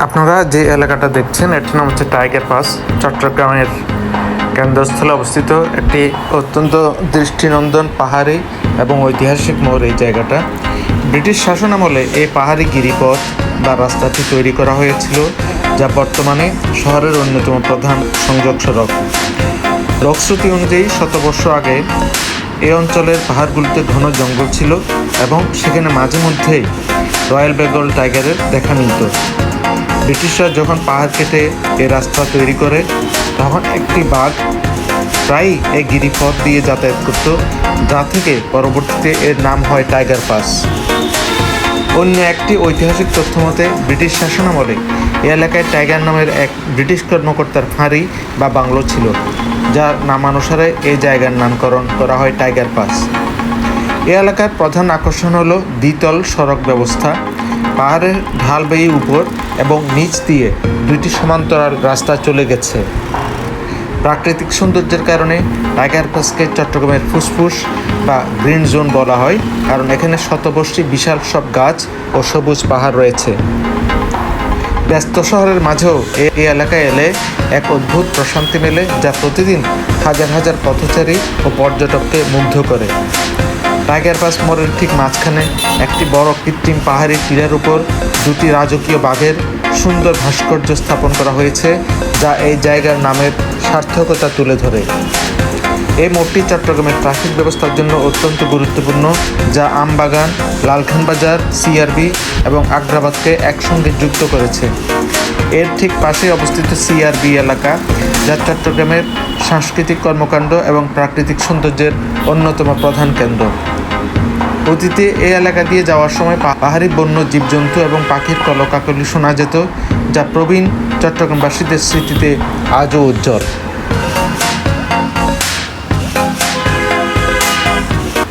আপনারা যে এলাকাটা দেখছেন এটার নাম হচ্ছে টাইগার পাস। চট্টগ্রামের কেন্দ্রস্থলে অবস্থিত একটি অত্যন্ত দৃষ্টিনন্দন পাহাড়ি এবং ঐতিহাসিক মোড় এই জায়গাটা। ব্রিটিশ শাসন আমলে এই পাহাড়ি গিরিপথ বা রাস্তাটি তৈরি করা হয়েছিল, যা বর্তমানে শহরের অন্যতম প্রধান সংযোগ সড়ক। লোকশ্রুতি অনুযায়ী শতবর্ষ আগে এই অঞ্চলের পাহাড়গুলিতে ঘন জঙ্গল ছিল এবং সেখানে মাঝে মধ্যেই রয়্যাল বেঙ্গল টাইগারের দেখা মিলত। ব্রিটিশরা যখন পাহাড় কেটে এই রাস্তা তৈরি করে তখন একটি বাঘ প্রায়ই এই গিরিপথ দিয়ে যাতায়াত করত, যা থেকে পরবর্তীতে এর নাম হয় টাইগার পাস। অন্য একটি ঐতিহাসিক তথ্য মতে ব্রিটিশ শাসনামলে এই এলাকায় টাইগার নামের এক ব্রিটিশ কর্মকর্তার ফাঁড়ি বা বাংলো ছিল, যার নামানুসারে এই জায়গার নামকরণ করা হয় টাইগার পাস। এই এলাকার প্রধান আকর্ষণ হলো দ্বিতল সড়ক ব্যবস্থা। পাহাড়ের ঢাল বেয়ে উপর এবং নিচ দিয়ে দুইটি সমান্তরাল রাস্তা চলে গেছে। প্রাকৃতিক সৌন্দর্যের কারণে টাইগার পাসকে চট্টগ্রামের ফুসফুস বা গ্রিন জোন বলা হয়, কারণ এখানে শতবর্ষী বিশাল সব গাছ ও সবুজ পাহাড় রয়েছে। ব্যস্ত শহরের মাঝেও এই এলাকায় এলে এক অদ্ভুত প্রশান্তি মেলে, যা প্রতিদিন হাজার হাজার পথচারী ও পর্যটককে মুগ্ধ করে। টাইগার পাস মোড়ের ঠিক মাঝখানে একটি বড় কৃত্রিম পাহাড়ি টিলার উপর দুটি রাজকীয় বাঘের সুন্দর ভাস্কর্য স্থাপন করা হয়েছে, যা এই জায়গার নামের সার্থকতা তুলে ধরে। এই মোড়টি চট্টগ্রামের ট্রাফিক ব্যবস্থার জন্য অত্যন্ত গুরুত্বপূর্ণ, যা আমবাগান, লালখান বাজার, সিআরবি এবং আগ্রাবাদকে একসঙ্গে যুক্ত করেছে। এর ঠিক পাশে অবস্থিত সিআরবি এলাকা, যা চট্টগ্রামের সাংস্কৃতিক কর্মকাণ্ড এবং প্রাকৃতিক সৌন্দর্যের অন্যতম প্রধান কেন্দ্র। অতীতে এই এলাকা দিয়ে যাওয়ার সময় পাহাড়ি বন্য জীবজন্তু এবং পাখির কলকাকলি শোনা যেত, যা প্রবীণ চট্টগ্রামবাসীদের স্মৃতিতে আজও উজ্জ্বল।